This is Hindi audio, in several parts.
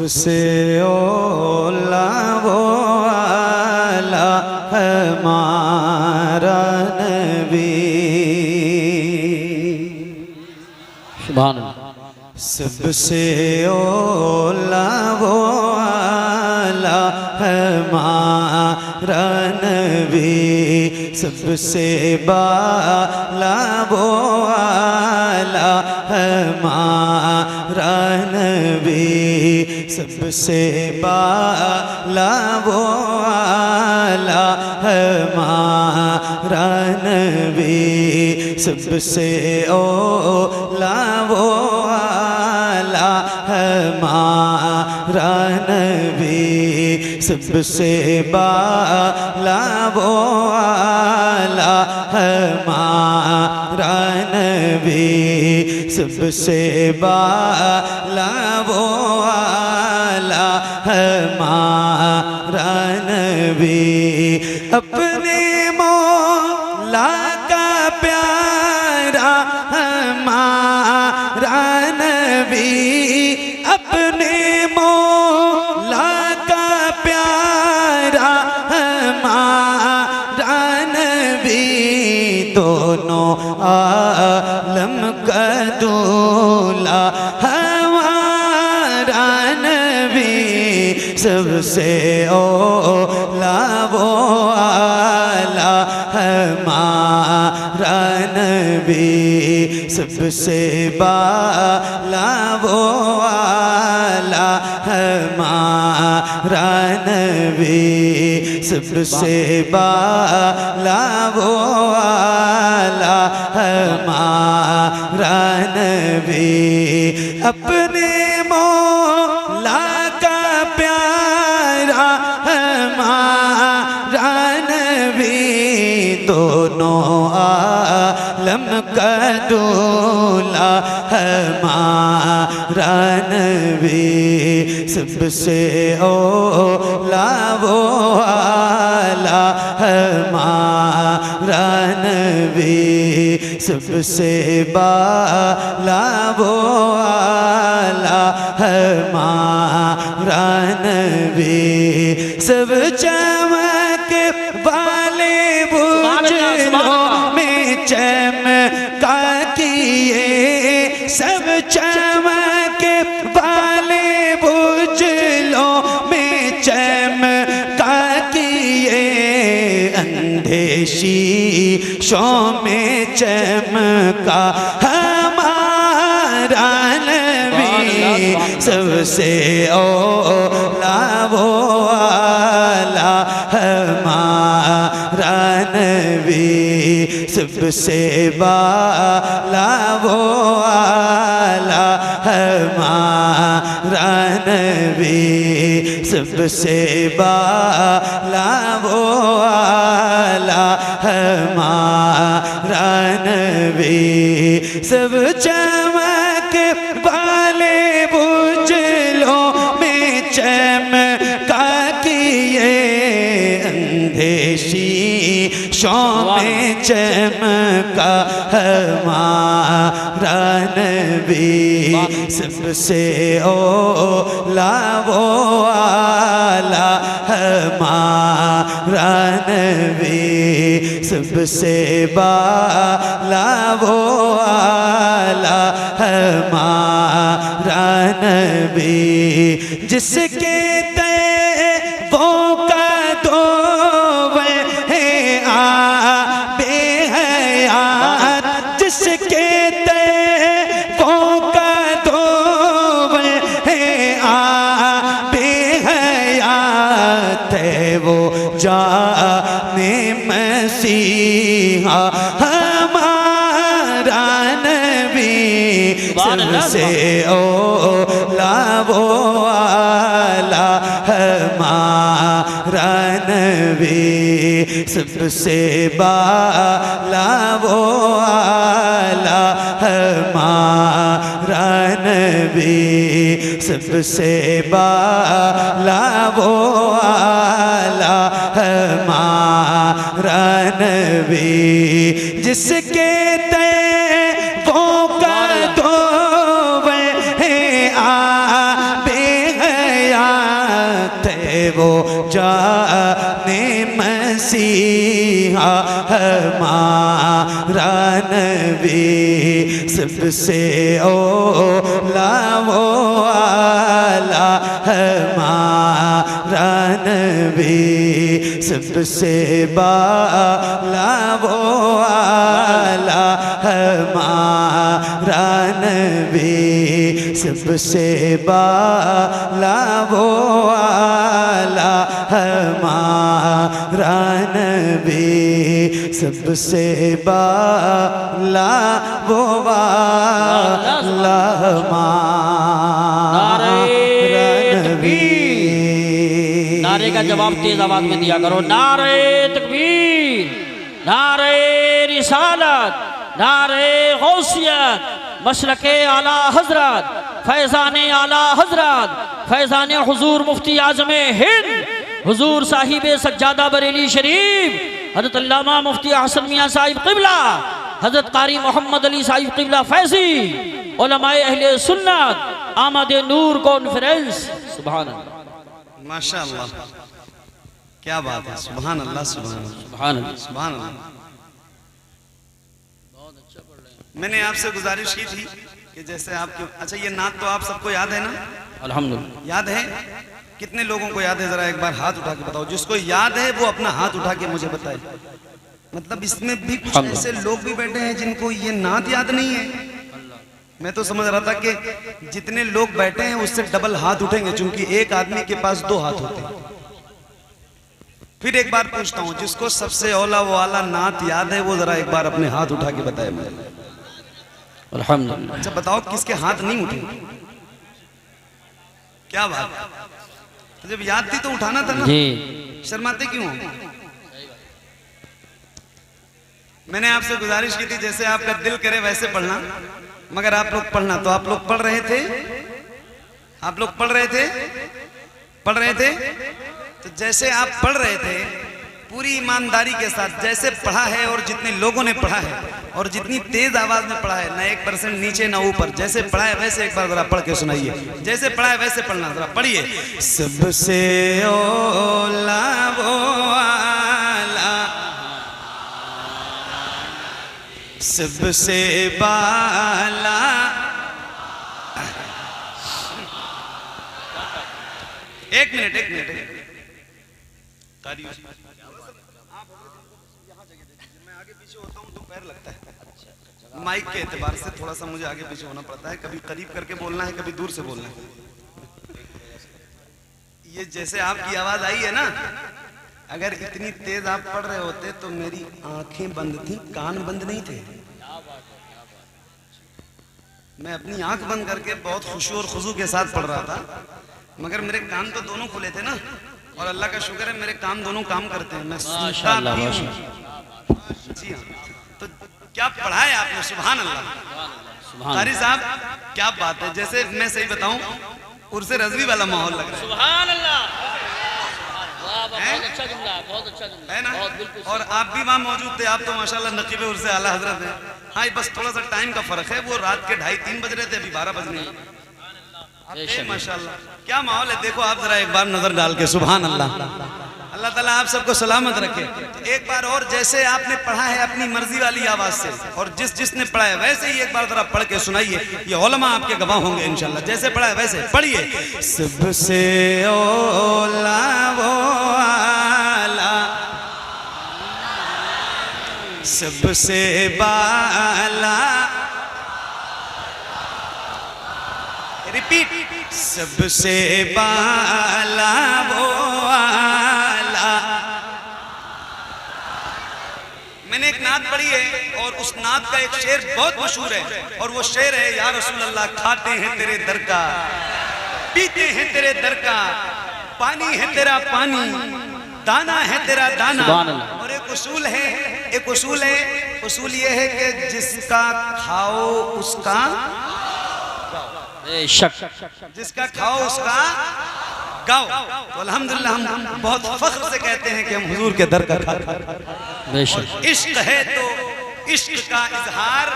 सबसे ओला वो आला हमारा नबी। सुभान अल्लाह। सबसे ओला वो आला हमारा नबी, सबसे बाला वो आला हमारा नबी, सबसे बाला वो आला हमारा नबी, सबसे ओला वो आला हमारा नबी, सबसे बाला वो आला हमारा नबी, सबसे बाला वो आला हमारा नबी। अपने मौला का प्यारा हमारा नबी, अपने मौला का प्यारा हमारा नबी, दोनों आलम का दूल्हा हमारा नबी, सबसे ओला वो आला हमारा नबी, सबसे बाला वो आला हमारा नबी, सबसे बाला वो आला हमारा नबी। अपने मौला का प्यारा हमारा नबी, दोनों आलम का दूल्हा हमारा नबी, सबसे ओला वो आला हमारा नबी, सबसे बाला वो आला हमारा नबी। सब चमक वाले बुझलों में चमका किए, सब चमक वाले बुझलों में चमका किए, अंधे शीशों में चमका हमारा नबी, सबसे ओला वो आला हमारा नबी, सबसे बाला वो आला हमारा नबी, सबसे बाला वो आला हमारा नबी। सब चमक वाले बुझलों में चमका किए, अंधे शीशों में चमका हमारा नबी, सबसे ओला वो आला हमारा नबी, सबसे बाला वो आला हमारा नबी। जिसके तैबों का दो बेहयात, जिसके तैबों का दो बेहयात है, वो जाने मसीहा हमारा नबी, सबसे ओला वो आला हमारा नबी, सबसे बाला वो आला हमारा नबी, सबसे बाला वो आला हमारा नबी। जिसके तैबों का दो बेहयात वो जाने मसीहा हमारा नबी सबसे ओला वो आला हमारा नबी सबसे बाला वो आला हमारा नबी सबसे बाला वो आला हमारा नबी सबसे बाला वो आला हमारा नबी। नारे का जवाब तेज आवाज में दिया करो। नारे तकबीर, नारे रिसालत, नारे गौसियत, मशरक़े आला हजरत, फैज़ाने आला हजरत, फैज़ाने हुजूर मुफ्ती आज़म हिंद हुजूर साहिब सज्जादा बरेली शरीफ हज़रत अल्लामा मुफ्ती हसन मियाँ साहिब क़िबला, हज़रत क़ारी मोहम्मद अली साहिब क़िबला फैज़ी, उलमाए अहले सुन्नत, आमद नूर कॉन्फ्रेंस। सुभान अल्लाह, माशाअल्लाह, क्या बात है। सुभान अल्लाह, सुभान अल्लाह, सुभान अल्लाह। सुभान अल्लाह। मैंने आपसे गुजारिश की थी कि जैसे आपके, अच्छा ये नात तो आप सबको याद है ना? अल्हम्दुलिल्लाह। याद है? कितने लोगों को याद है? जरा एक बार हाथ उठा के बताओ। जिसको याद है वो अपना हाथ उठा के मुझे बताए। मतलब इसमें भी कुछ ऐसे लोग भी बैठे हैं जिनको ये नात याद नहीं है। मैं तो समझ रहा था कि जितने लोग बैठे हैं उससे डबल हाथ उठेंगे, क्योंकि एक आदमी के पास 2 हाथ होते हैं। फिर एक बार पूछता हूँ, जिसको सबसे औला वो आला नात याद है वो जरा एक बार अपने हाथ उठा के बताए मुझे। अल्हम्दुलिल्लाह। अच्छा बताओ किसके हाथ नहीं उठे? क्या बात है? तो जब याद थी तो उठाना था ना, जी। शर्माते क्यों? मैंने आपसे गुजारिश की थी जैसे आपका दिल करे वैसे पढ़ना, मगर आप लोग पढ़ना। तो आप लोग पढ़ रहे थे, आप लोग पढ़ रहे थे, पढ़ रहे थे। तो जैसे आप पढ़ रहे थे पूरी ईमानदारी के साथ जैसे पढ़ा है और जितने लोगों ने पढ़ा है और जितनी तेज आवाज में पढ़ा है, ना 1% नीचे ना ऊपर, जैसे पढ़ा है वैसे एक बार जरा पढ़ के सुनाइए। जैसे पढ़ा है वैसे पढ़ना, जरा पढ़िए। सबसे ओला वो आला सबसे बाला। एक मिनट, एक मिनट। मैं आगे पीछे होता हूँ तो पैर लगता है। माइक के एतबार से थोड़ा सा मुझे आगे पीछे होना पड़ता है। कभी करीब करके बोलना है, कभी दूर से बोलना है। ये जैसे आपकी आवाज आई है ना, अगर इतनी तेज आप पढ़ रहे होते तो मेरी आंखें बंद थी, कान बंद नहीं थे। मैं अपनी आंख बंद करके बहुत खुशी और खुशू के साथ पढ़ रहा था, मगर मेरे कान तो दोनों खुले थे ना। और अल्लाह का शुक्र है मेरे कान दोनों काम करते हैं। मैं माशाअल्लाह, जी हाँ। तो क्या पढ़ा है आपने? सुभान अल्लाह। कारी साहब क्या बात है। जैसे मैं सही बताऊं, उर्से रज़वी वाला माहौल लग रहा है। सुभान अल्लाह। बहुत अच्छा जुमला, बहुत अच्छा जुमला है ना? बहुत बिल्कुल। और आप भी वहाँ मौजूद थे। आप तो माशाल्लाह नकीब उर्से आला हजरत है। हाँ, बस थोड़ा सा टाइम का फर्क है। वो रात के 2:30-3 बज रहे थे, अभी 12 बज रहे हैं। माशाल्लाह क्या माहौल है। देखो आप जरा एक बार नजर डाल के। सुभान अल्लाह। अल्लाह ताला आप सबको सलामत रखे। एक बार और जैसे आपने पढ़ा है अपनी मर्जी वाली आवाज से, और जिसने पढ़ा है वैसे ही एक बार जरा पढ़ के सुनाइए। ये उलमा आपके गवाह होंगे इंशाल्लाह। जैसे पढ़ा है वैसे पढ़िए। सबसे ओला वो आला सबसे बाला। रिपीट। सबसे बाला वो आला। मैंने एक नात पढ़ी है और उस नात का एक शेर बहुत मशहूर है, और वो शेर है, या रसूल अल्लाह खाते हैं तेरे दर का, पीते हैं तेरे दर का, पानी है तेरा पानी, दाना है तेरा दाना। और एक उसूल है, एक उसूल है, उसूल ये है कि जिसका खाओ उसका जिसका खाओ उसका गाओ। तो अल्हम्दुलिल्लाह हम बहुत फख्र से कहते हैं कि हम हुजूर के दर का खाते हैं। इश्क है तो इश्क का इजहार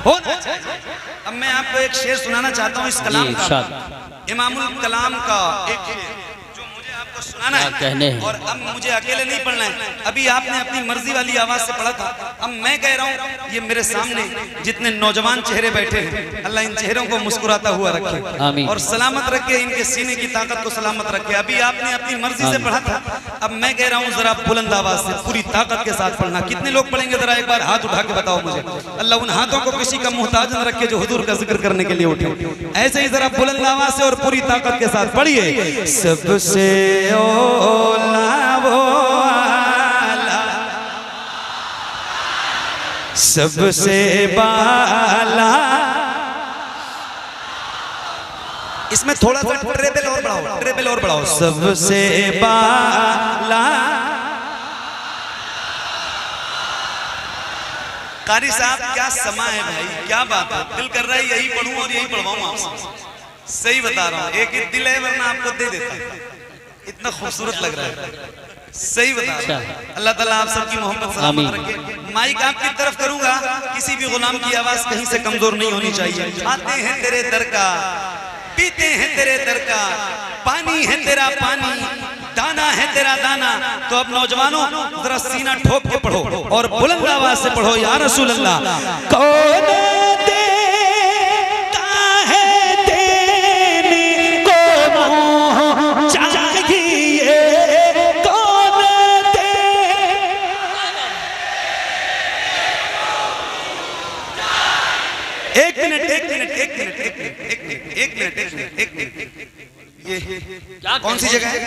होना चाहिए। अब मैं आपको एक शेर सुनाना चाहता हूँ इस कलाम का, इमामुल कलाम का एक शेर, जो मुझे आपको को सुनाना क्या कहने है हैं। और अब मुझे अकेले नहीं पढ़ना है। अभी आपने अपनी मर्जी वाली आवाज से पढ़ा था, अब मैं कह रहा हूँ ये मेरे सामने जितने नौजवान चेहरे बैठे हैं, अल्लाह इन चेहरों को मुस्कुराता हुआ रखे आमीन। और सलामत रखे, इनके सीने की ताकत को सलामत रखे। अभी आपने अपनी मर्जी से पढ़ा था, अब मैं कह रहा हूँ जरा बुलंद आवाज से पूरी ताकत के साथ पढ़ना। कितने लोग पढ़ेंगे जरा एक बार हाथ उठा के बताओ मुझे। अल्लाह उन हाथों को किसी का मुहताज न रखे जो हुजूर का जिक्र करने के लिए उठे। ऐसे ही जरा बुलंद आवाज से और पूरी ताकत के साथ पढ़िए। सबसे ओला वो आला, सबसे बाला। इसमें थोड़ा सा ट्रेबल और बढ़ाओ, ट्रेबल और बढ़ाओ। सबसे बाला। कारी साहब क्या समा है भाई, क्या बात है। दिल कर रहा है यही पढ़ूं और यही पढ़वाऊं आपसे। सही बता रहा हूँ, एक दिल है वरना आपको दे देता, इतना खूबसूरत लग रहा है। सही बता रहा हूँ। अल्लाह ताला आप सबकी मोहब्बत सलामत रखे। माइक आपकी तरफ करूंगा, किसी भी गुलाम की आवाज कहीं से कमजोर नहीं होनी चाहिए। खाते हैं तेरे दर का, पीते हैं तेरे दर का, पानी है तेरा पानी, दाना है तेरा दाना। तो अब नौजवानों जरा सीना ठोक के पढ़ो और बुलंद आवाज से पढ़ो, या रसूल अल्लाह। कौन देता है देने को मुँह चाहिए, कौन दे। एक मिनट एक मिनट एक मिनट एक मिनट एक मिनट एक मिनट एक मिनट एक मिनट। ये कौन सी जगह है?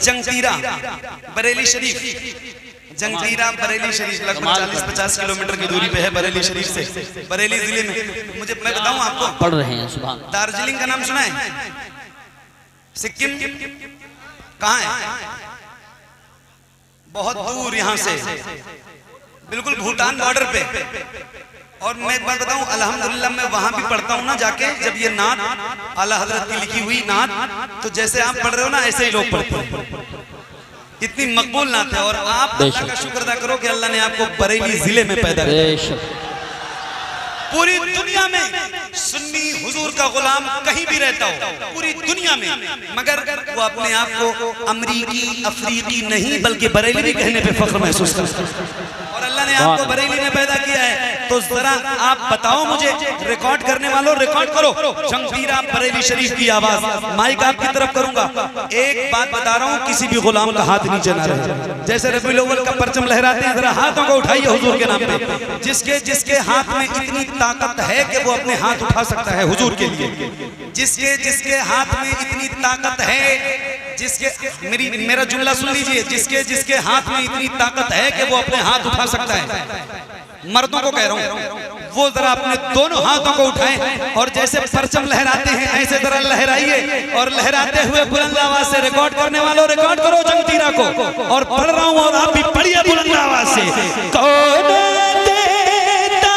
जंगीरा बरेली शरीफ। जंगीरा बरेली शरीफ लगभग 40-50 किलोमीटर की दूरी पे है बरेली शरीफ से, बरेली जिले में। मुझे मैं बताऊं आपको, पढ़ रहे हैं सुभान। दार्जिलिंग का नाम सुना है? सिक्किम कहाँ है? बहुत दूर यहाँ से, बिल्कुल भूटान बॉर्डर पे। और मैं एक बात बताऊं, अल्हम्दुलिल्लाह मैं वहां भी पढ़ता हूं ना जाके, जब ये नात आला हजरत की लिखी हुई नात, तो जैसे आप पढ़ रहे हो ना ऐसे ही लोग पढ़ते हैं। इतनी मकबूल नात है। और आप अल्लाह का शुक्र अदा करो कि अल्लाह ने आपको बरेली जिले में पैदा किया। पूरी दुनिया में सुन्नी हुजूर का गुलाम कहीं भी रहता हो, पूरी दुनिया में, मगर वो अपने आप को अमरीकी अफ्रीकी नहीं बल्कि बरेली भी कहने पे फख्र महसूस करता है। और अल्लाह ने आपको बरेली में पैदा किया है। तो जरा आप बताओ मुझे, रिकॉर्ड करने वालों रिकॉर्ड करो जंगीरा बरेली शरीफ की आवाज। माइक आपकी तरफ करूंगा। एक बात बता रहा हूँ, किसी भी गुलाम का हाथ नीचे ना रहे। जैसे रबीउल अव्वल का परचम लहराते हैं, जरा हाथों को उठाइए हुजूर के नाम पे। जिसके जिसके हाथ में इतनी ताकत है कि वो अपने हाथ उठा सकता है हुजूर के लिए, जिसके जिसके हाथ में इतनी ताकत है, जिसके मेरा जुमला सुन लीजिए, जिसके जिसके हाथ में इतनी ताकत है कि वो अपने हाथ उठा सकता है, मर्दों को कह रहा हूँ, वो जरा अपने दोनों हाथों को उठाएं और जैसे परचम लहराते हैं ऐसे जरा लहराइए। और लहराते हुए बुलंद आवाज से, रिकॉर्ड करने वालों रिकॉर्ड करो जंगीरा को। और पढ़ रहा हूँ और आप भी पढ़िए बुलंद आवाज से। कौन देता,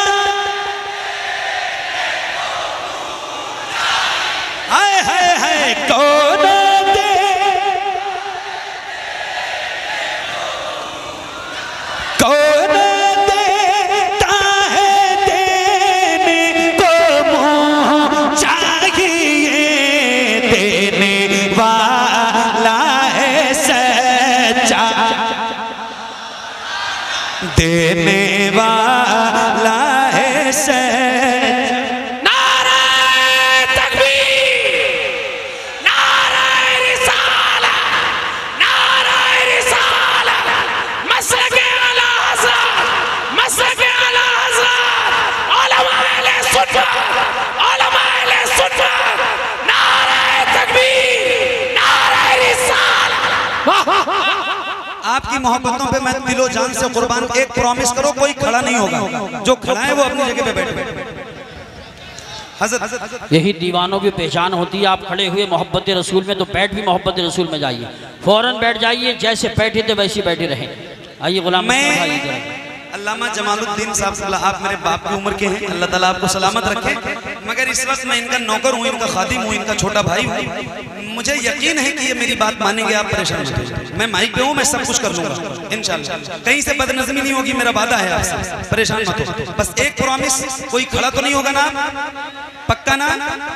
हाय हाय हाय, कौन दे, कौन देता है देने को मुँह चाहिए, देने वाला है सच्चा, देने वाला है सच्चा। आपकी मोहब्बतों पे मैं दिलो जान से कुर्बान। एक प्रॉमिस करो, कोई खड़ा नहीं होगा, जो खड़ा है वो अपनी जगह पे बैठे। हज़रत यही दीवानों की पहचान होती है। आप खड़े हुए मोहब्बत रसूल में, तो बैठ भी मोहब्बत रसूल में जाइए, फौरन बैठ जाइए। जैसे बैठे थे वैसे बैठे रहें। आइए गुलाम, मैं अल्लामा जमालुद्दीन साहब, आप मेरे बाप की उम्र के हैं, अल्लाह ताला आपको सलामत रखे। मगर इस वक्त मैं इनका नौकर हूँ, इनका खादिम हूँ, इनका छोटा भाई हूँ। मुझे यकीन है कि ये मेरी बात मानेंगे, आप परेशान मत होइए। मैं माइक पे हूँ, मैं सब कुछ कर लूंगा इंशाल्लाह। कहीं से बदनज़मी नहीं होगी, मेरा वादा है आपसे, परेशान मत हो। बस एक प्रॉमिस, कोई खड़ा तो नहीं होगा ना? पक्का ना?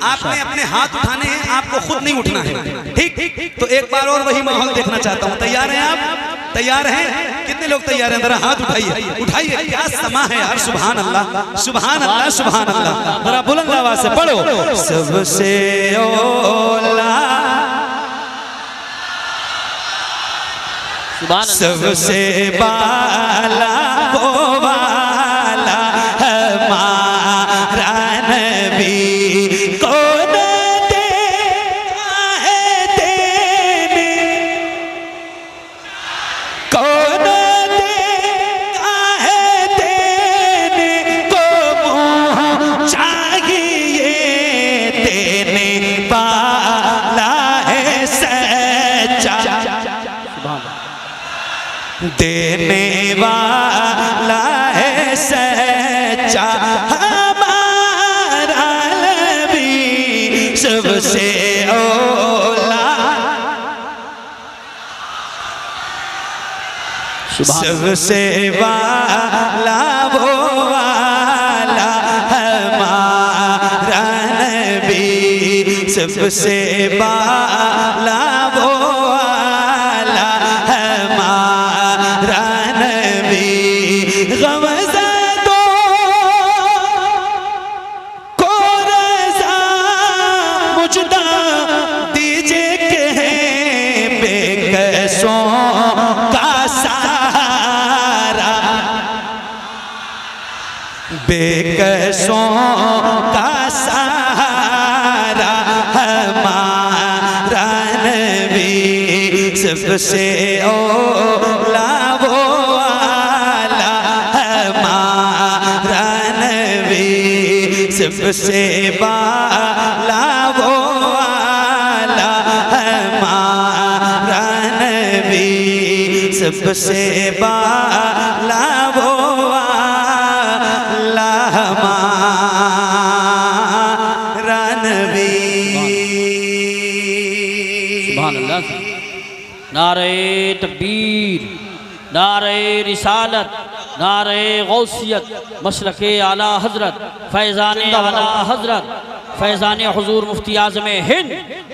आपने अपने हाथ उठाने हैं, आपको खुद नहीं उठना है। ठीक, तो एक बार और वही माहौल देखना चाहता हूं। तैयार हैं आप? तैयार हैं? कितने लोग तैयार हैं? जरा हाथ उठाइए, उठाइए। क्या समा है यार, सुभान अल्लाह, सुभान अल्लाह, सुभान अल्लाह। जरा बुलंद आवाज से पढ़ो। सबसे ओला, सबसे बाला वो वाला हमारा नबी, कौन देता है देने, कौन देता है देने को मुँह चाहिए, देने वाला है सच्चा, देने वाला है सच्चा हमारा नबी, सबसे ओला, सबसे वाला वो वाला हमारा नबी, सबसे वाला वो वाला हमारा नबी। गमज़दों को रज़ा मुझदा दीजिए के बेकसों का सहारा, बेकसों का सहारा हमारा नबी, सबसे ओला वो वाला हमारा नबी, सबसे बाला वो वाला हमारा नबी, सबसे बाला वो वाला हमारा नबी। सुभान अल्लाह। नारे तकबीर, नारे रिसालत, नारे गौसियत, मसलके आला हजरत, फैज़ान आला हजरत, फैज़ान हुजूर मुफ्ती आज़म हिंद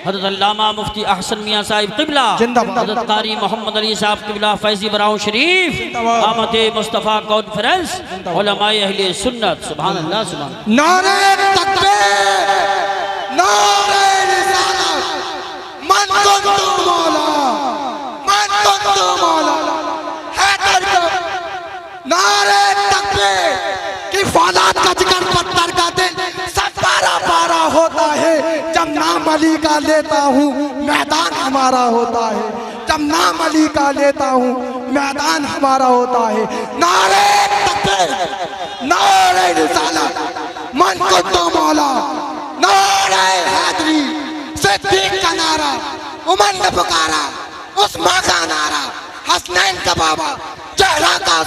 हज़रत अल्लामा मुफ्ती अहसन मियाँ साहिब क़िबला, हज़रत कारी मोहम्मद अली साहब क़िबला फैज़ी बराऊं शरीफ, आमद मुस्तफ़ा कॉन्फ्रेंस, उलमाए अहले सुन्नत। सुभान अल्लाह, सुभान। नारे तकबीर, नारे रिसालत, मन कुन्तु मौला, मन कुन्तु मौला, हैदर को नारे तकबीर की फौलाद का जिक्र पत्थर का दिल सब पारा पारा होता है, जब नाम अली का लेता हूँ मैदान हमारा होता है, जब नाम अली का लेता हूँ मैदान हमारा होता है। नारे तकबीर, नारे रिसालत, मन कुन्तु मौला, नारे हैदरी, सिद्दीक का नारा, उमर ने पुकारा, उस्मान का नारा, हसनैन का बाबा, जहरा का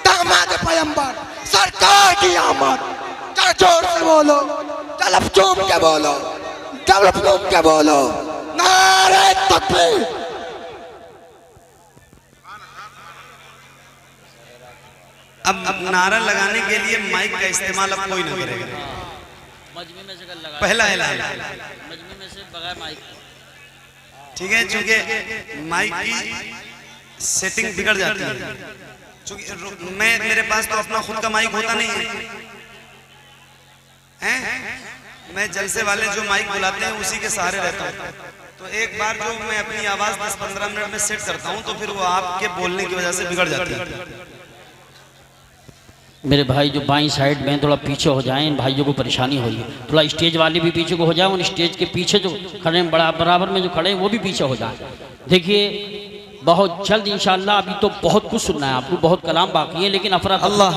दामाद पैगंबर, सरकार की आमद। चल जोर से बोलो, चल चूम के बोलो, चल चूम के बोलो, नारे तकबीर। अब नारा लगाने के लिए माइक का इस्तेमाल अब कोई ना करेगा। मजमे में से लगा, पहला ऐलान, मजमे में से बगैर माइक, ठीक है, चूंकि माइक की सेटिंग बिगड़ जाती है, चूंकि मेरे पास तो अपना खुद का माइक होता नहीं है, मैं जलसे वाले जो माइक बुलाते हैं उसी के सहारे रहता हूँ। तो एक बार जो मैं अपनी आवाज 10-15 मिनट में सेट करता हूँ तो फिर वो आपके बोलने की वजह से बिगड़ जाती है। मेरे भाई जो बाईं साइड में थोड़ा पीछे हो जाएं, इन भाइयों को परेशानी हो रही है, थोड़ा स्टेज वाले भी पीछे को हो जाए, उन स्टेज के पीछे जो खड़े हैं बड़ा बराबर में जो खड़े हैं वो भी पीछे हो जाए। देखिए बहुत जल्द इंशाअल्लाह, अभी तो बहुत कुछ सुनना है आपको, बहुत कलाम बाकी है, लेकिन अफरा अल्लाह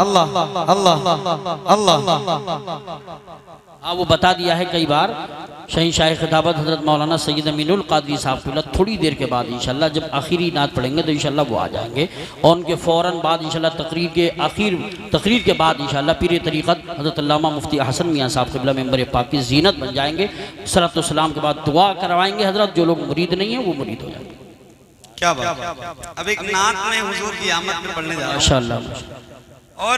अल्लाह अल्लाह अल्लाह हाँ वो बता दिया है कई बार। शहीद शाह खिताबत हज़रत मौलाना सैयद अमीनुल क़ादरी साहब थोड़ी देर के बाद इंशाअल्लाह जब आखिरी नात पढ़ेंगे तो इंशाअल्लाह वो आ जाएंगे, और उनके फ़ौरन बाद इंशाअल्लाह तकरीर के बाद इंशाअल्लाह पीर तरीक़त हज़रत अल्लामा मुफ्ती अहसन मियाँ साहब क़िबला मेंबर पाक की ज़ीनत बन जाएंगे। सलात व सलाम के बाद दुआ करवाएंगे हज़रत, जो लोग मुरीद नहीं हैं वो मुरीद हो जाएंगे। क्या बात। अब एक नात में हुजूर की आमद में पढ़ने जा रहा हूं माशाअल्लाह। और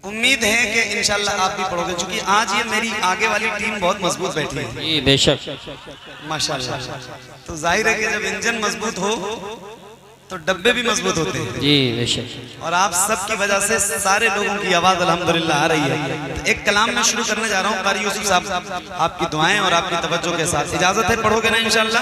उम्मीद है कि इंशाल्लाह आप भी पढ़ोगे, क्योंकि आज ये मेरी आगे वाली टीम बहुत मजबूत बैठी है जी बेशक। माशाल्लाह। तो जाहिर है कि जब इंजन मजबूत हो तो डब्बे भी मजबूत होते हैं। जी बेशक। और आप सब की वजह से सारे लोगों की आवाज अल्हम्दुलिल्लाह आ रही है। तो एक कलाम में शुरू करने जा रहा हूँ। कारी यूसुफ साहब, आपकी दुआएं और आपकी तवज्जो के साथ इजाजत है, पढ़ोगे ना इंशाल्लाह?